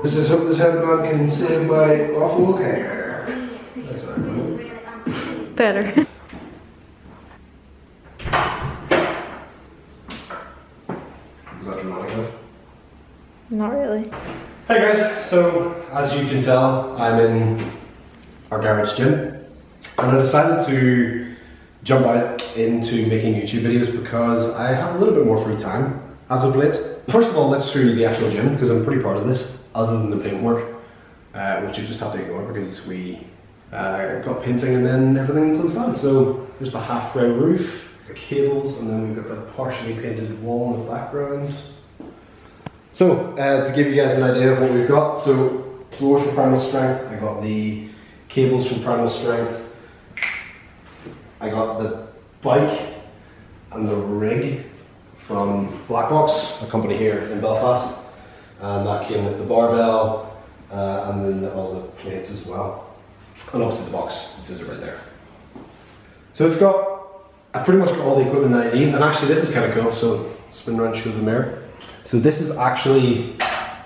This is hope this headband can save my awful hair. Better. Is that dramatic enough? Not really. Hey guys, so as you can tell, I'm in our garage gym, and I decided to jump out into making YouTube videos because I have a little bit more free time as of late. First of all, let's show you the actual gym because I'm pretty proud of this, other than the paintwork, which you just have to ignore because we got painting and then everything closed down. So there's the half grey roof, the cables, and then we've got the partially painted wall in the background. So, to give you guys an idea of what we've got, so floors from Primal Strength, I got the cables from Primal Strength, I got the bike and the rig from Blackbox, a company here in Belfast, and that came with the barbell and then all the plates as well, and obviously the box, it says it right there. So I've pretty much got all the equipment that I need, and actually this is kind of cool, so spin around, show the mirror. So this is actually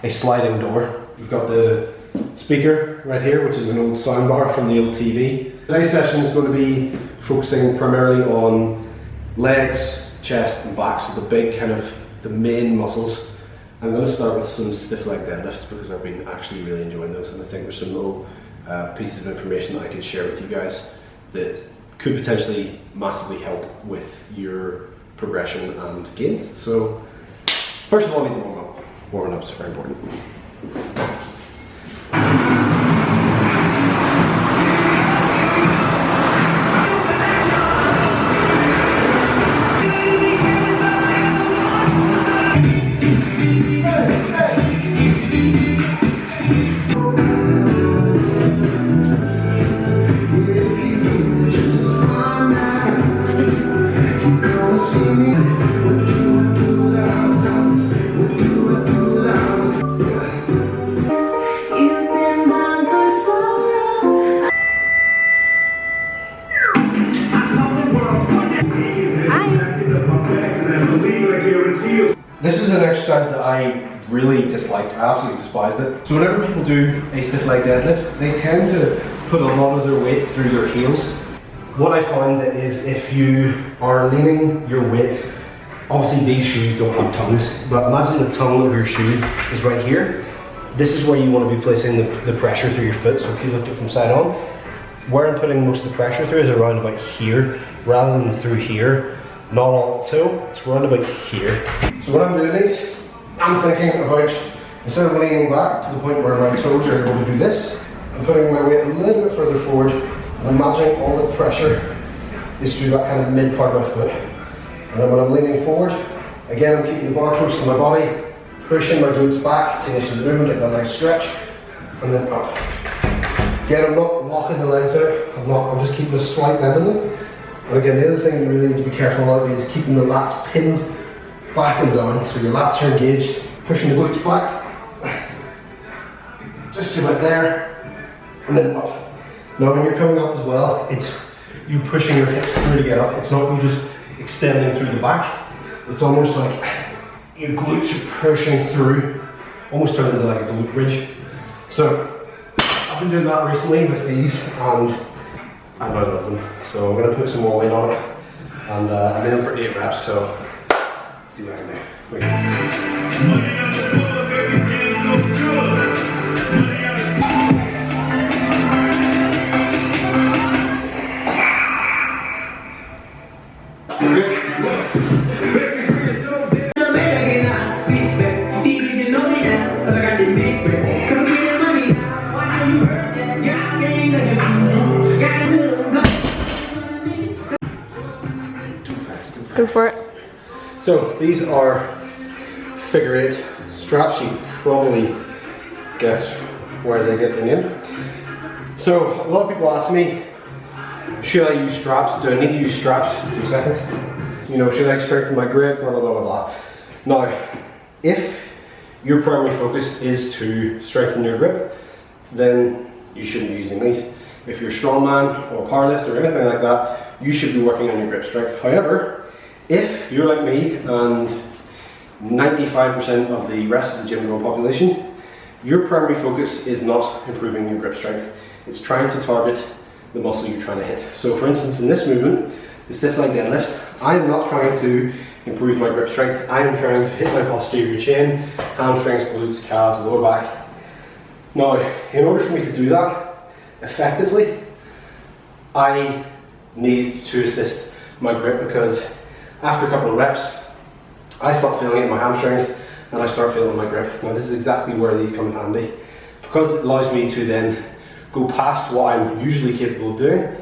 a sliding door. We've got the speaker right here, which is an old soundbar from the old TV. Today's session is going to be focusing primarily on legs, chest and back, so the big kind of the main muscles. I'm going to start with some stiff leg deadlifts because I've been actually really enjoying those, and I think there's some little pieces of information that I can share with you guys that could potentially massively help with your progression and gains. So first of all, I need to warm up. Warming up is very important. This is an exercise that I really disliked. I absolutely despised it. So whenever people do a stiff leg deadlift, they tend to put a lot of their weight through their heels. What I find is if you are leaning your weight, obviously these shoes don't have tongues, but imagine the tongue of your shoe is right here. This is where you want to be placing the pressure through your foot. So if you looked at it from side on, where I'm putting most of the pressure through is around about here, rather than through here. Not all the toe, it's around about here. So when I'm doing these, I'm thinking about, instead of leaning back to the point where my toes are able to do this, I'm putting my weight a little bit further forward and imagining all the pressure is through that kind of mid part of my foot. And then when I'm leaning forward, again I'm keeping the bar close to my body, pushing my glutes back to initiate the movement, getting a nice stretch, and then up. Again, I'm not locking the legs out, I'm just keeping a slight bend in them. And again, the other thing you really need to be careful of is keeping the lats pinned back and down. So your lats are engaged, pushing the glutes back, just about there, and then up. Now when you're coming up as well, it's you pushing your hips through to get up. It's not you just extending through the back. It's almost like your glutes are pushing through, almost turning into like a glute bridge. So I've been doing that recently with these, and I love them. So I'm going to put some more weight on it, and I'm in for 8 reps, so let's see what I can do. Go for it. So these are figure 8 straps. You probably guess where they get their name. So a lot of people ask me, should I use straps? Do I need to use straps? 2 seconds. You know, should I strengthen my grip? Blah blah blah blah blah. Now, if your primary focus is to strengthen your grip, then you shouldn't be using these. If you're a strongman or powerlifter or anything like that, you should be working on your grip strength. However, if you're like me and 95% of the rest of the gym goer population, your primary focus is not improving your grip strength. It's trying to target the muscle you're trying to hit. So for instance, in this movement, the stiff leg deadlift, I am not trying to improve my grip strength. I am trying to hit my posterior chain, hamstrings, glutes, calves, lower back. Now, in order for me to do that effectively, I need to assist my grip, because after a couple of reps, I start feeling it in my hamstrings and I start feeling my grip. Now this is exactly where these come in handy, because it allows me to then go past what I'm usually capable of doing,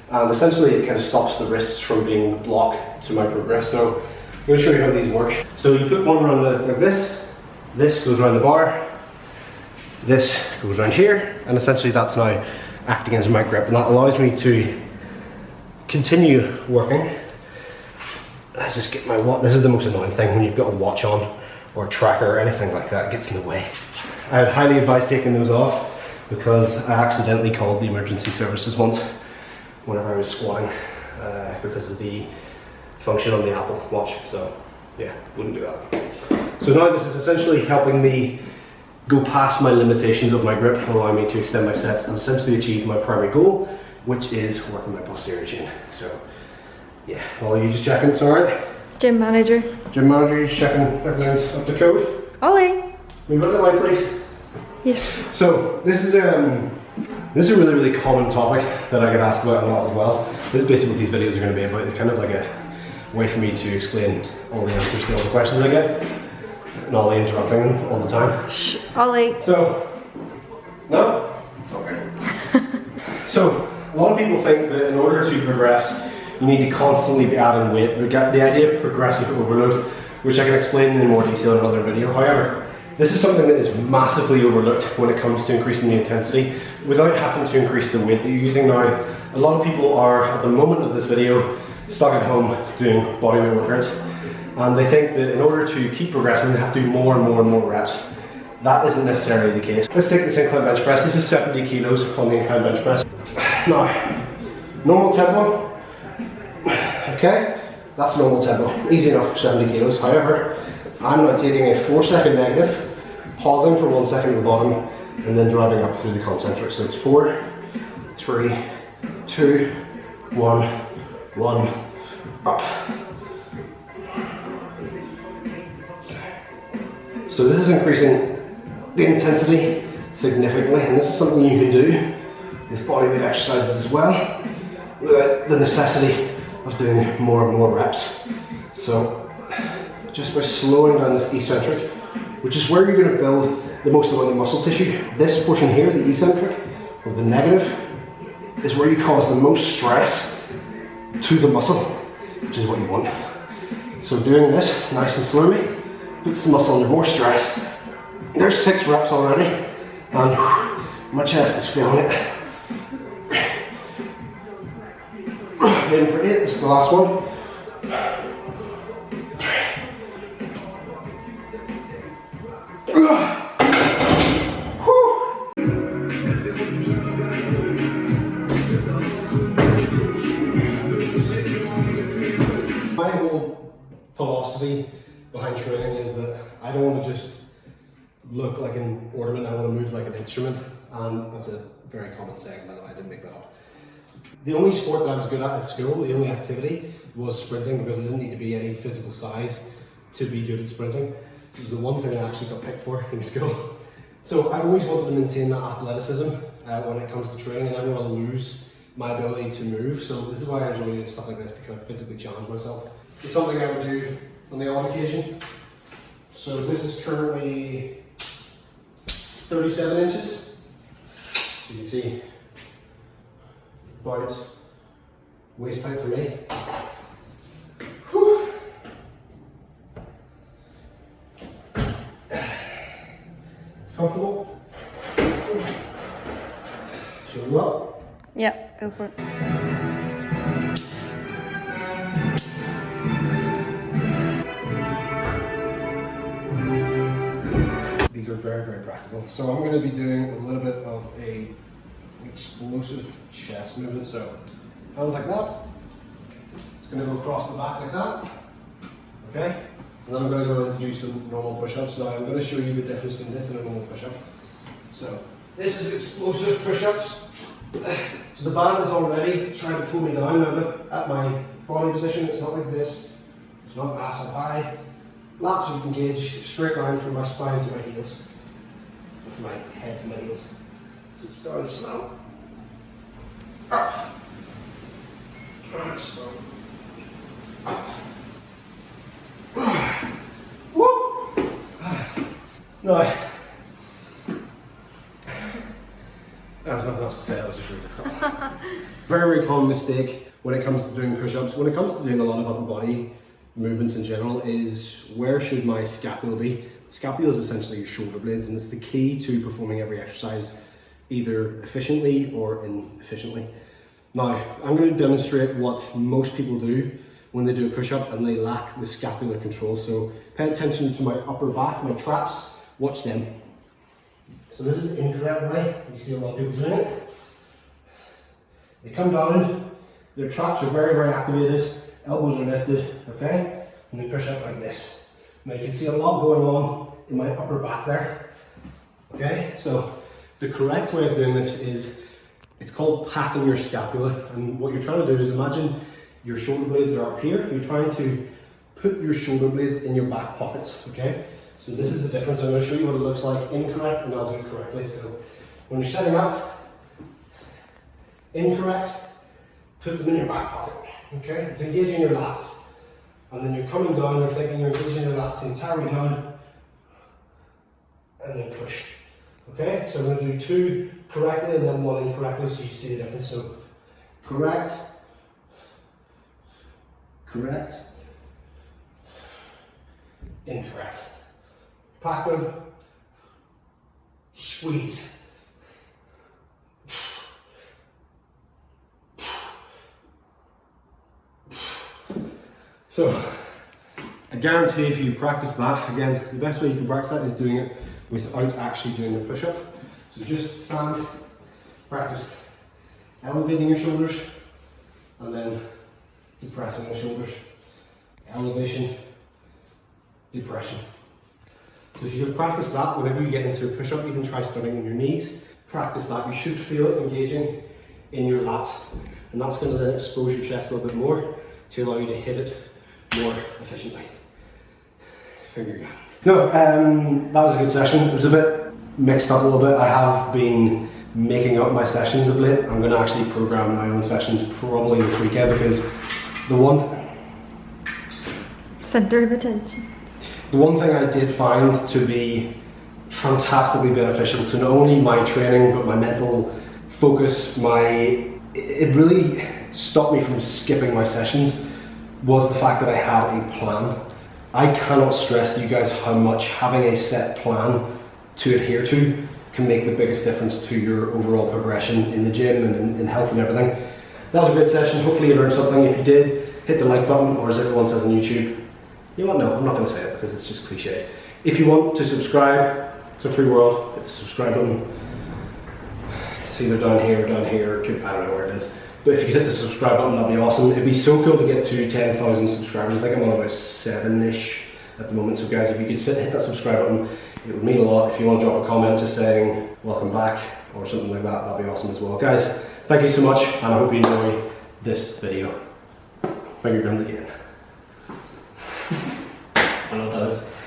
and essentially it kind of stops the wrists from being the block to my progress. So I'm going to show you how these work. So you put one around like this goes around the bar, this goes around here, and essentially that's now acting as my grip, and that allows me to continue working. I just get my watch. This is the most annoying thing when you've got a watch on or a tracker or anything like that. It gets in the way. I would highly advise taking those off, because I accidentally called the emergency services once whenever I was squatting because of the function on the Apple Watch. So yeah, wouldn't do that. So now this is essentially helping me go past my limitations of my grip and allowing me to extend my sets and essentially achieve my primary goal, which is working my posterior chain. So yeah, well, you just checking it's alright? Gym manager. Gym manager, just checking everything's up to code. Ollie. Move out of the way, please. Yes. So this is a really common topic that I get asked about a lot as well. This is basically what these videos are going to be about. It's kind of like a way for me to explain all the answers to all the questions I get, and all the interrupting them all the time. Shh, Ollie. So, no? Okay. So, a lot of people think that in order to progress, you need to constantly be adding weight. The idea of progressive overload, which I can explain in more detail in another video. However, this is something that is massively overlooked when it comes to increasing the intensity without having to increase the weight that you're using. Now, a lot of people are, at the moment of this video, stuck at home doing bodyweight workouts, and they think that in order to keep progressing, they have to do more and more and more reps. That isn't necessarily the case. Let's take this incline bench press. This is 70 kilos on the incline bench press. Now, normal tempo, okay? That's normal tempo, easy enough for 70 kilos. However, I'm now taking a 4-second negative, pausing for 1 second at the bottom, and then driving up through the concentric. So it's 4, 3, 2, 1, 1, up. So this is increasing the intensity significantly, and this is something you can do with bodyweight exercises as well, without the necessity of doing more and more reps. So just by slowing down this eccentric, which is where you're going to build the most amount of muscle tissue. This portion here, the eccentric, or the negative, is where you cause the most stress to the muscle, which is what you want. So doing this nice and slowly puts the muscle under more stress. There's 6 reps already, and my chest is feeling it. Aim for 8, this is the last one. My whole philosophy behind training is that I don't want to just look like an ornament, I want to move like an instrument, and that's a very common saying, by the way, I didn't make that up. The only sport that I was good at school, the only activity, was sprinting, because I didn't need to be any physical size to be good at sprinting. So it was the one thing I actually got picked for in school. So I always wanted to maintain that athleticism when it comes to training. I never want to lose my ability to move. So this is why I enjoy doing stuff like this, to kind of physically challenge myself. It's something I would do on the odd occasion. So this is currently 37 inches. So you can see about waist height for me. Whew. It's comfortable. Should we go up? Yep, go for it. These are very, very practical. So I'm going to be doing a little bit of an explosive chest movement. So hands like that. It's going to go across the back like that. Okay? And then I'm going to go into do some normal push-ups. Now I'm going to show you the difference between this and a normal push-up. So this is explosive push-ups. So the band is already trying to pull me down. Now look at my body position, it's not like this. It's not nice up high. Lats you can gauge straight line from my spine to my heels. Or from my head to my heels. So it's down slow. Up. Down slow. Up. Woo! No. There's nothing else to say, that was just really difficult. Very, very common mistake when it comes to doing push-ups, when it comes to doing a lot of upper body movements in general, is where should my scapula be? The scapula is essentially your shoulder blades, and it's the key to performing every exercise either efficiently or inefficiently. Now, I'm going to demonstrate what most people do when they do a push-up and they lack the scapular control. So pay attention to my upper back, my traps, watch them. So this is the incorrect way. You see a lot of people doing it. They come down, their traps are very, very activated, elbows are lifted, okay? And they push up like this. Now you can see a lot going on in my upper back there, okay? So the correct way of doing this is, it's called packing your scapula. And what you're trying to do is imagine your shoulder blades are up here. You're trying to put your shoulder blades in your back pockets, okay? So this is the difference. I'm going to show you what it looks like incorrect and I'll do it correctly. So when you're setting up, incorrect, put them in your back pocket, okay? It's engaging your lats. And then you're coming down, you're thinking you're engaging your lats the entire way down, and then push, okay? So I'm going to do two correctly and then one incorrectly so you see the difference. So correct, correct, incorrect. Pack them, squeeze. So, I guarantee if you practice that, again, the best way you can practice that is doing it without actually doing the push-up. So just stand, practice elevating your shoulders, and then depressing the shoulders. Elevation, depression. So if you can practice that, whenever you get into a push-up, you can try starting on your knees. Practice that, you should feel it engaging in your lats. And that's going to then expose your chest a little bit more to allow you to hit it more efficiently. Finger guns. No, that was a good session. It was a bit mixed up a little bit. I have been making up my sessions of late. I'm going to actually program my own sessions probably this weekend because Center of attention. The one thing I did find to be fantastically beneficial to not only my training but my mental focus, it really stopped me from skipping my sessions, was the fact that I had a plan. I cannot stress to you guys how much having a set plan to adhere to can make the biggest difference to your overall progression in the gym and in health and everything. That was a great session. Hopefully you learned something. If you did, hit the like button, or as everyone says on YouTube, you know what, no, I'm not going to say it because it's just cliche. If you want to subscribe, it's a free world, hit the subscribe button. It's either down here, I don't know where it is. But if you could hit the subscribe button, that'd be awesome. It'd be so cool to get to 10,000 subscribers. I think I'm on about 7-ish at the moment. So guys, if you could hit that subscribe button, it would mean a lot. If you want to drop a comment just saying welcome back or something like that, that'd be awesome as well. Guys, thank you so much, and I hope you enjoy this video. Finger guns again.